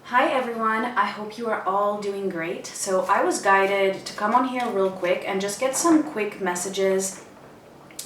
Hi everyone, I hope you are all doing great. So I was guided to come on here real quick and just get some quick messages,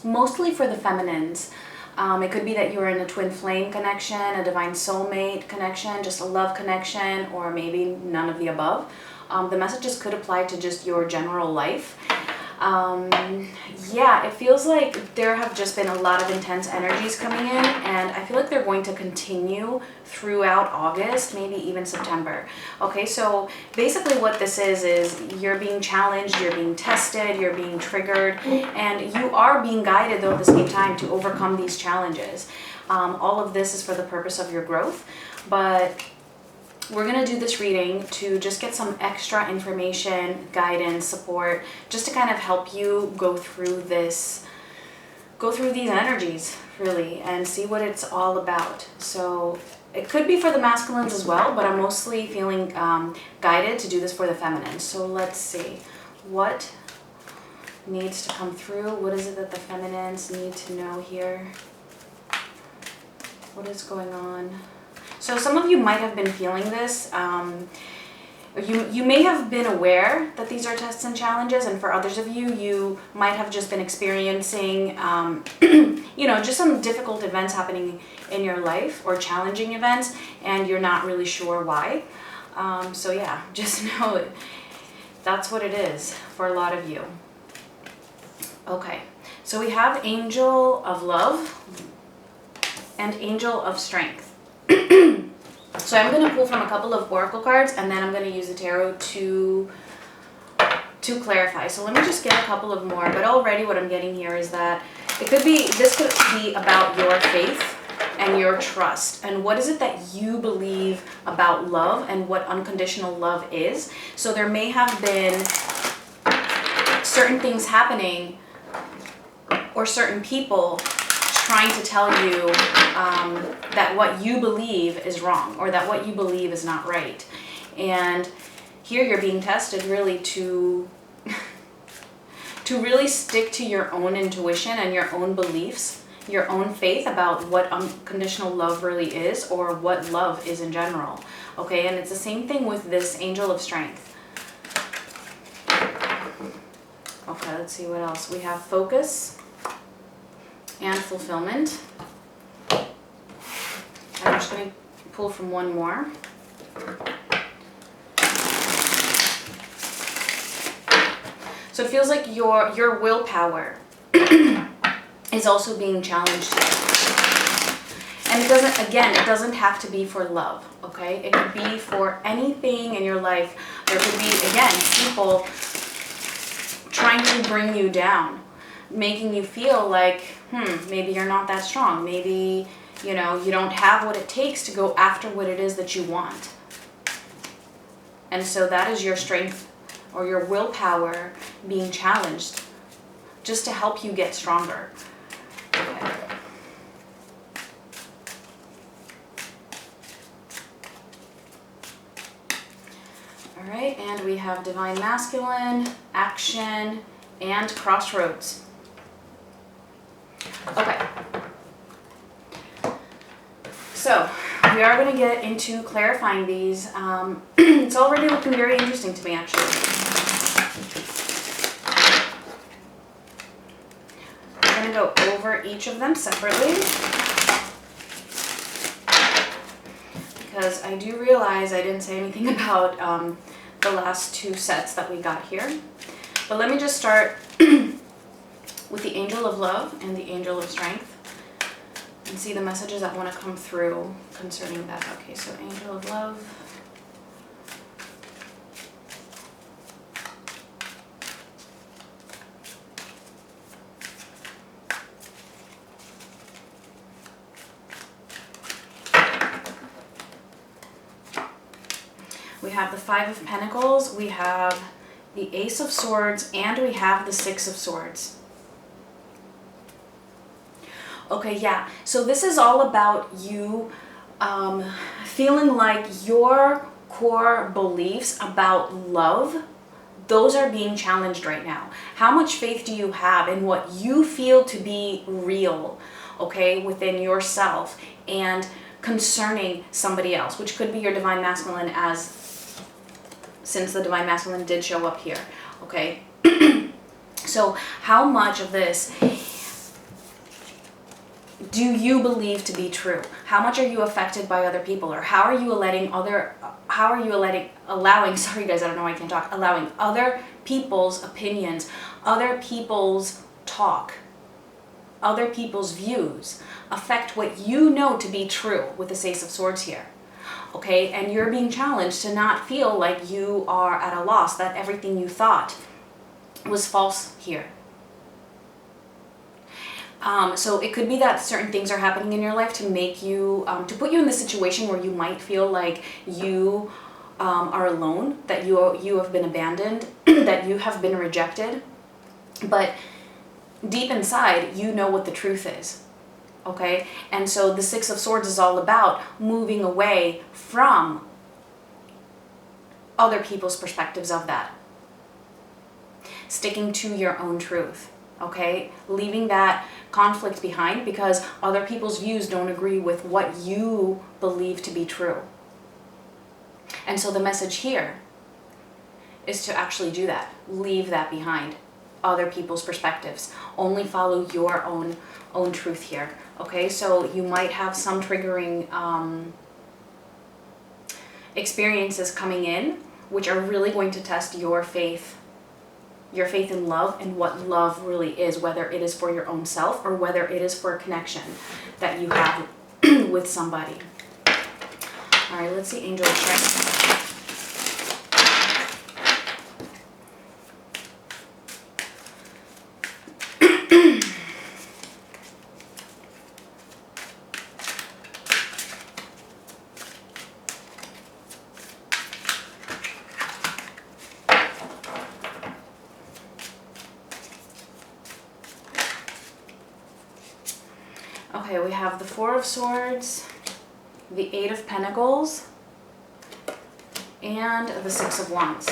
mostly for the feminines. It could be that you're in a twin flame connection, a divine soulmate connection, just a love connection, or maybe none of the above. The messages could apply to just your general life. Yeah, it feels like there have just been a lot of intense energies coming in, and I feel like they're going to continue throughout August, maybe even September. Okay, so basically what this is you're being challenged, you're being tested, you're being triggered, and you are being guided though at the same time to overcome these challenges. All of this is for the purpose of your growth, but we're going to do this reading to just get some extra information, guidance, support, just to kind of help you go through these energies, really, and see what it's all about. So it could be for the masculines as well, but I'm mostly feeling guided to do this for the feminines. So let's see. What needs to come through? What is it that the feminines need to know here? What is going on? So some of you might have been feeling this. You may have been aware that these are tests and challenges, and for others of you, you might have just been experiencing, just some difficult events happening in your life, or challenging events, and you're not really sure why. So yeah, just know it. That's what it is for a lot of you. Okay, so we have Angel of Love and Angel of Strength. So I'm going to pull from a couple of oracle cards, and then I'm going to use the tarot to clarify. So let me just get a couple of more, but already what I'm getting here is that this could be about your faith and your trust, and what is it that you believe about love and what unconditional love is. So there may have been certain things happening or certain people trying to tell you that what you believe is wrong, or that what you believe is not right. And here you're being tested really to really stick to your own intuition and your own beliefs, your own faith about what unconditional love really is, or what love is in general. Okay, and it's the same thing with this Angel of Strength. Okay, let's see what else. We have Focus and Fulfillment. I'm just going to pull from one more. So it feels like your willpower is also being challenged here. And it doesn't have to be for love, okay? It could be for anything in your life. There could be, again, people trying to bring you down, making you feel like, maybe you're not that strong. Maybe, you don't have what it takes to go after what it is that you want. And so that is your strength or your willpower being challenged just to help you get stronger. Okay. All right, and we have Divine Masculine, Action, and Crossroads. Okay, so we are going to get into clarifying these. It's already looking very interesting to me, actually. I'm going to go over each of them separately, because I do realize I didn't say anything about the last two sets that we got here. But let me just start with the Angel of Love and the Angel of Strength, and see the messages that want to come through concerning that. Okay, so Angel of Love. We have the Five of Pentacles, we have the Ace of Swords, and we have the Six of Swords. Okay, yeah, so this is all about you feeling like your core beliefs about love, those are being challenged right now. How much faith do you have in what you feel to be real, okay, within yourself? And concerning somebody else, which could be your divine masculine, since the divine masculine did show up here, okay? So how much of this do you believe to be true? How much are you affected by other people? Or how are you allowing, sorry guys, I don't know why I can't talk, allowing other people's opinions, other people's talk, other people's views affect what you know to be true with the Ace of Swords here? Okay, and you're being challenged to not feel like you are at a loss, that everything you thought was false here. So it could be that certain things are happening in your life to make you, to put you in the situation where you might feel like you are alone, that you have been abandoned, that you have been rejected. But deep inside, you know what the truth is. Okay? And so the Six of Swords is all about moving away from other people's perspectives of that. Sticking to your own truth. Okay? Leaving that conflict behind because other people's views don't agree with what you believe to be true. And so the message here is to actually do that. Leave that behind. Other people's perspectives. Only follow your own truth here. Okay, so you might have some triggering experiences coming in, which are really going to test your faith in love and what love really is, whether it is for your own self or whether it is for a connection that you have with somebody. All right, let's see angel strength. Okay, we have the Four of Swords, the Eight of Pentacles, and the Six of Wands.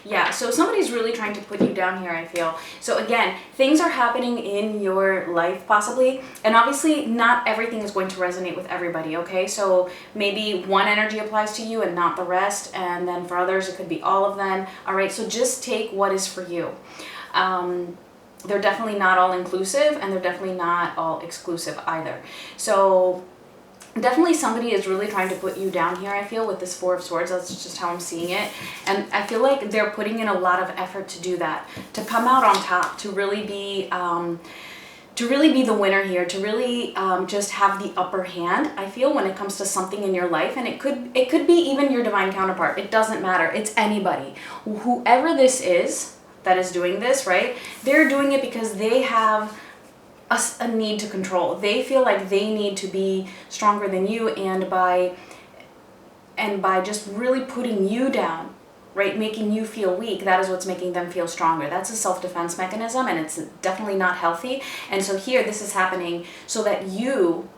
Yeah, so somebody's really trying to put you down here, I feel. So again, things are happening in your life possibly, and obviously not everything is going to resonate with everybody, okay? So maybe one energy applies to you and not the rest, and then for others it could be all of them. All right, so just take what is for you. They're definitely not all inclusive, and they're definitely not all exclusive either. So definitely somebody is really trying to put you down here, I feel, with this Four of Swords. That's just how I'm seeing it. And I feel like they're putting in a lot of effort to do that, to come out on top, to really be the winner here, to really just have the upper hand, I feel, when it comes to something in your life. And it could be even your divine counterpart. It doesn't matter. It's anybody. Whoever this is that is doing this, right? They're doing it because they have a need to control. They feel like they need to be stronger than you, and by just really putting you down, right, making you feel weak, that is what's making them feel stronger. That's a self-defense mechanism, and it's definitely not healthy. And so here, this is happening so that you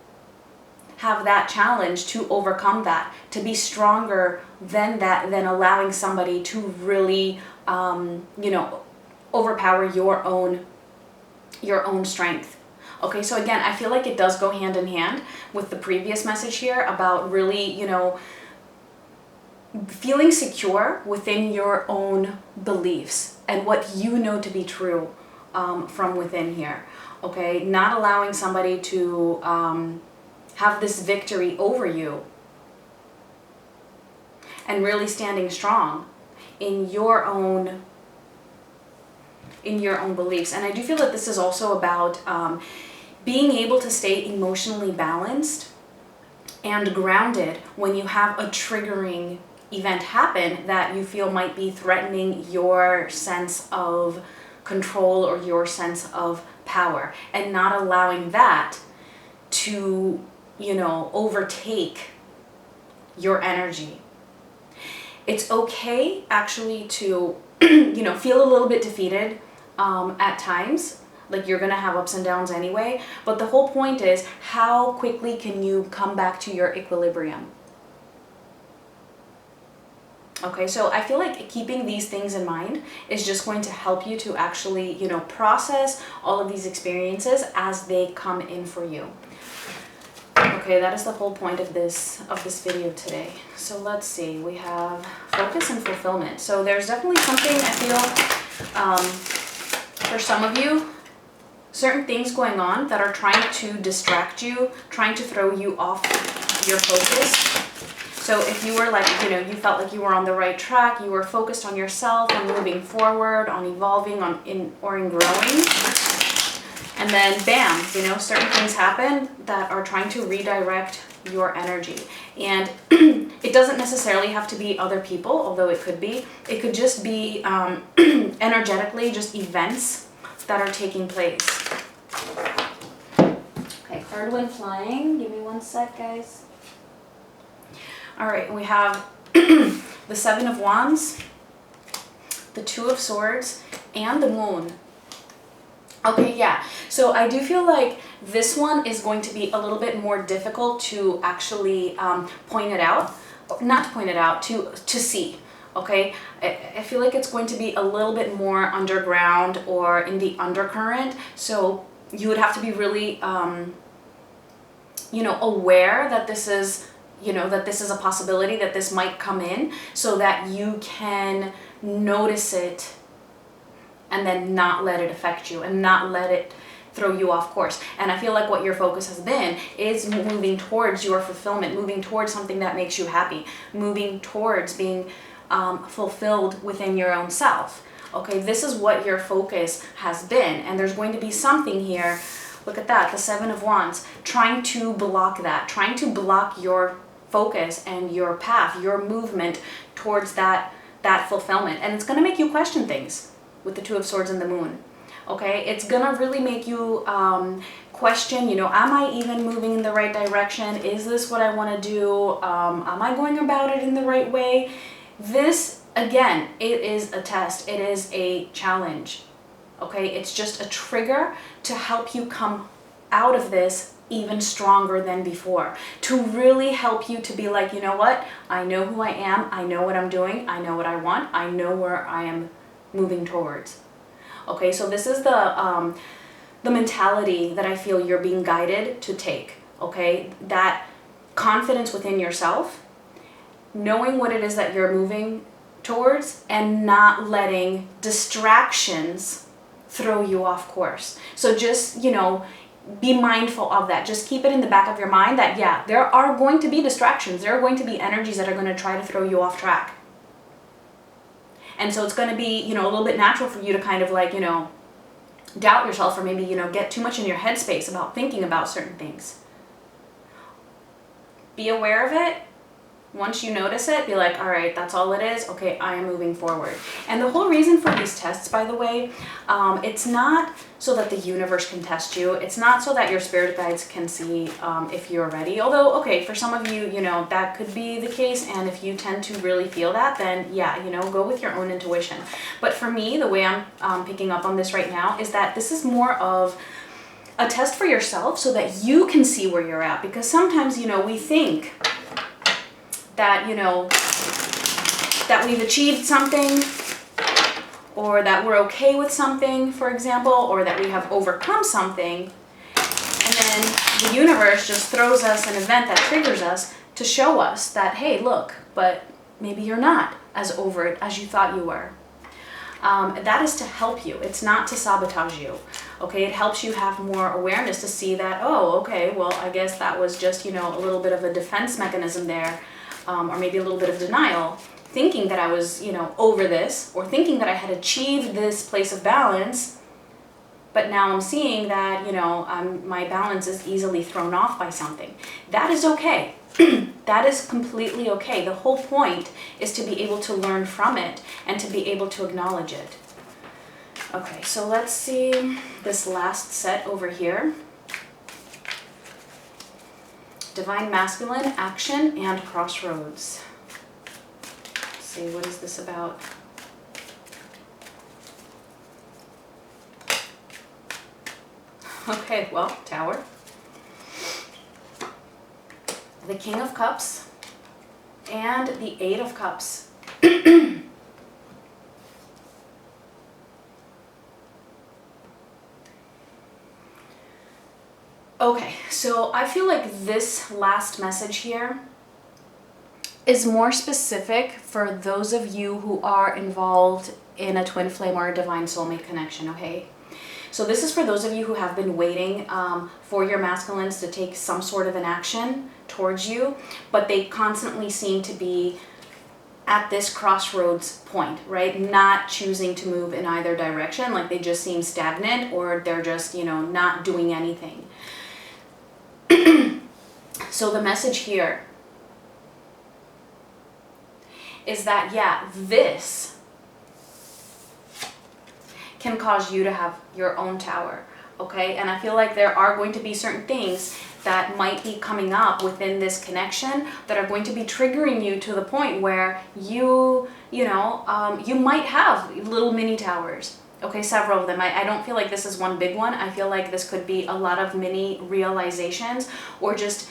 have that challenge to overcome that, to be stronger than that, than allowing somebody to really, overpower your own strength. Okay, so again, I feel like it does go hand in hand with the previous message here about really, feeling secure within your own beliefs and what you know to be true from within here. Okay, not allowing somebody to have this victory over you, and really standing strong in your own beliefs. And I do feel that this is also about being able to stay emotionally balanced and grounded when you have a triggering event happen that you feel might be threatening your sense of control or your sense of power, and not allowing that to, overtake your energy. It's okay actually to, feel a little bit defeated at times. Like, you're going to have ups and downs anyway, but the whole point is, how quickly can you come back to your equilibrium? Okay, so I feel like keeping these things in mind is just going to help you to actually, you know, process all of these experiences as they come in for you. Okay, that is the whole point of this video today. So let's see, we have focus and fulfillment. So there's definitely something I feel for some of you, certain things going on that are trying to distract you, trying to throw you off your focus. So if you were like, you know, you felt like you were on the right track, you were focused on yourself, on moving forward, on evolving, in growing, and then bam, you know, certain things happen that are trying to redirect your energy. And it doesn't necessarily have to be other people, although it could be. It could just be energetically, just events that are taking place. Okay, card when flying. Give me one sec, guys. All right, we have the Seven of Wands, the Two of Swords, and the Moon. Okay, yeah, so I do feel like this one is going to be a little bit more difficult to actually point it out, not to point it out, to see, okay? I feel like it's going to be a little bit more underground or in the undercurrent, so you would have to be really, you know, aware that this is, you know, that this is a possibility, that this might come in, so that you can notice it and then not let it affect you and not let it throw you off course. And I feel like what your focus has been is moving towards your fulfillment, moving towards something that makes you happy, moving towards being fulfilled within your own self. Okay, this is what your focus has been, and there's going to be something here. Look at that, the Seven of Wands, trying to block that, trying to block your focus and your path, your movement towards that fulfillment. And it's going to make you question things with the Two of Swords and the Moon. Okay, it's going to really make you question, you know, am I even moving in the right direction? Is this what I want to do? Am I going about it in the right way? This, again, it is a test. It is a challenge. Okay, it's just a trigger to help you come out of this even stronger than before, to really help you to be like, you know what, I know who I am, I know what I'm doing, I know what I want, I know where I am moving towards. Okay, so this is the mentality that I feel you're being guided to take. Okay, that confidence within yourself, knowing what it is that you're moving towards, and not letting distractions throw you off course. So just, you know, be mindful of that. Just keep it in the back of your mind that, yeah, there are going to be distractions. There are going to be energies that are going to try to throw you off track. And so it's going to be, you know, a little bit natural for you to kind of like, you know, doubt yourself, or maybe, you know, get too much in your headspace about thinking about certain things. Be aware of it. Once you notice it, be like, all right, that's all it is. Okay, I am moving forward. And the whole reason for these tests, by the way, it's not so that the universe can test you. It's not so that your spirit guides can see if you're ready. Although, okay, for some of you, you know, that could be the case. And if you tend to really feel that, then yeah, you know, go with your own intuition. But for me, the way I'm picking up on this right now is that this is more of a test for yourself so that you can see where you're at. Because sometimes, you know, we think that, you know, that we've achieved something, or that we're okay with something, for example, or that we have overcome something, and then the universe just throws us an event that triggers us to show us that, hey, look, but maybe you're not as over it as you thought you were. That is to help you. It's not to sabotage you. Okay, it helps you have more awareness to see that, oh, okay, well, I guess that was just, you know, a little bit of a defense mechanism there. Or maybe a little bit of denial, thinking that I was, you know, over this, or thinking that I had achieved this place of balance, but now I'm seeing that, you know, my balance is easily thrown off by something. That is okay. That is completely okay. The whole point is to be able to learn from it and to be able to acknowledge it. Okay, so let's see this last set over here. Divine Masculine, Action, and Crossroads. Let's see, what is this about? Okay, well, Tower. The King of Cups and the Eight of Cups. Okay, so I feel like this last message here is more specific for those of you who are involved in a twin flame or a divine soulmate connection, okay? So this is for those of you who have been waiting for your masculines to take some sort of an action towards you, but they constantly seem to be at this crossroads point, right? Not choosing to move in either direction, like they just seem stagnant, or they're just, you know, not doing anything. So the message here is that, yeah, this can cause you to have your own tower, okay? And I feel like there are going to be certain things that might be coming up within this connection that are going to be triggering you to the point where you might have little mini towers. Okay, several of them. I don't feel like this is one big one. I feel like this could be a lot of mini realizations, or just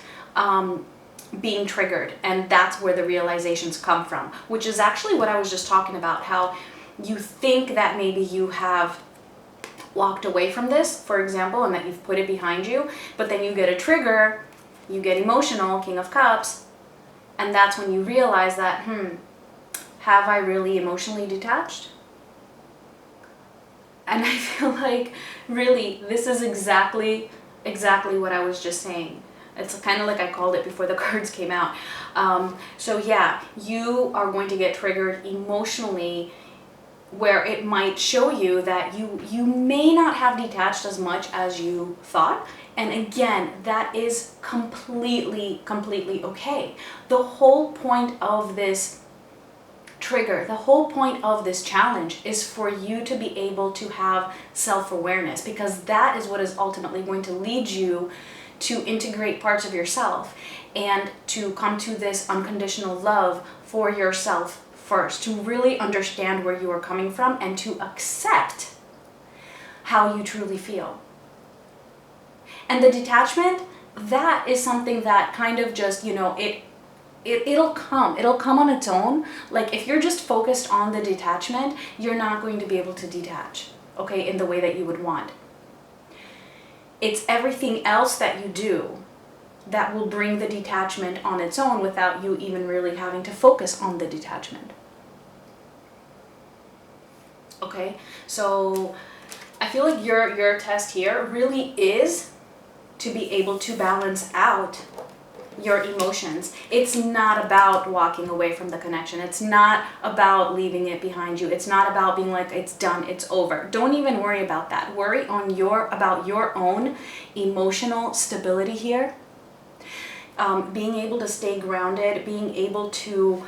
being triggered, and that's where the realizations come from, which is actually what I was just talking about, how you think that maybe you have walked away from this, for example, and that you've put it behind you, but then you get a trigger, you get emotional, King of Cups, and that's when you realize that, have I really emotionally detached? And I feel like, really, this is exactly what I was just saying. It's kind of like I called it before the cards came out. So yeah, you are going to get triggered emotionally, where it might show you that you may not have detached as much as you thought. And again, that is completely okay. The whole point of this trigger, the whole point of this challenge is for you to be able to have self-awareness, because that is what is ultimately going to lead you to integrate parts of yourself and to come to this unconditional love for yourself first, to really understand where you are coming from and to accept how you truly feel. And the detachment, that is something that kind of just, it'll come on its own. Like if you're just focused on the detachment, you're not going to be able to detach, okay, in the way that you would want. It's everything else that you do that will bring the detachment on its own without you even really having to focus on the detachment. Okay, so I feel like your test here really is to be able to balance out your emotions. It's not about walking away from the connection. It's not about leaving it behind you. It's not about being like, it's done, it's over. Don't even worry about that. Worry about your own emotional stability here. Being able to stay grounded, being able to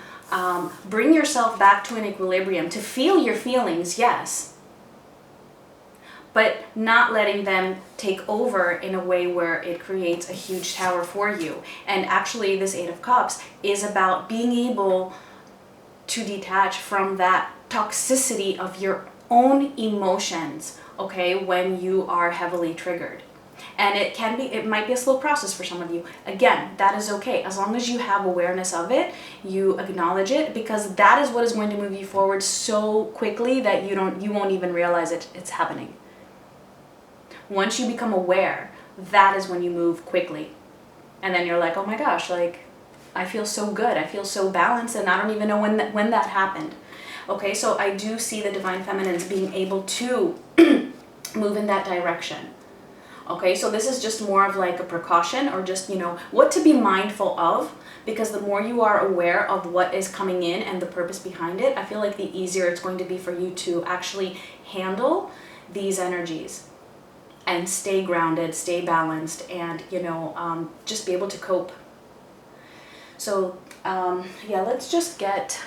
bring yourself back to an equilibrium, to feel your feelings, yes, but not letting them take over in a way where it creates a huge tower for you. And actually, this Eight of Cups is about being able to detach from that toxicity of your own emotions, okay, when you are heavily triggered. And it might be a slow process for some of you. Again, that is okay. As long as you have awareness of it, you acknowledge it, because that is what is going to move you forward so quickly that you won't even realize it's happening. Once you become aware, that is when you move quickly. And then you're like, oh my gosh, like, I feel so good. I feel so balanced, and I don't even know when that happened. Okay, so I do see the Divine Feminines being able to move in that direction. Okay, so this is just more of like a precaution, or just, what to be mindful of, because the more you are aware of what is coming in and the purpose behind it, I feel like the easier it's going to be for you to actually handle these energies and stay grounded, stay balanced, and, just be able to cope. So, yeah, let's just get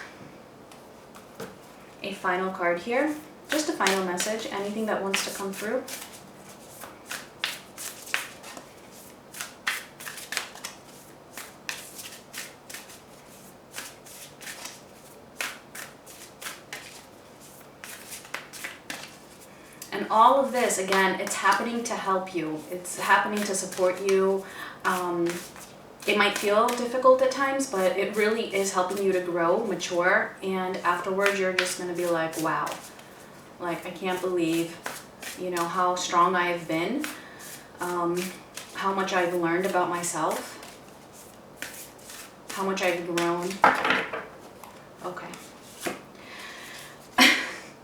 a final card here. Just a final message, anything that wants to come through. And all of this, again, it's happening to help you. It's happening to support you. It might feel difficult at times, but it really is helping you to grow, mature, and afterwards you're just going to be like, wow, like I can't believe, you know, how strong I've been, how much I've learned about myself, how much I've grown. Okay.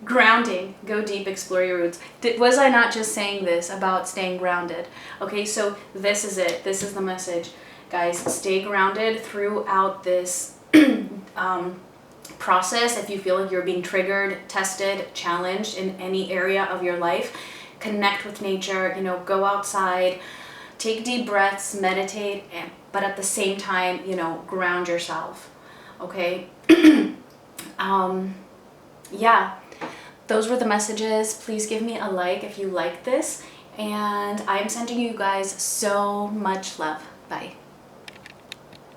Grounding. Go deep, explore your roots. Was I not just saying this about staying grounded? Okay, so this is it. This is the message. Guys, stay grounded throughout this process. If you feel like you're being triggered, tested, challenged in any area of your life, connect with nature, you know, go outside, take deep breaths, meditate, but at the same time, you know, ground yourself. Okay? Yeah. Those were the messages. Please give me a like if you like this. And I'm sending you guys so much love. Bye.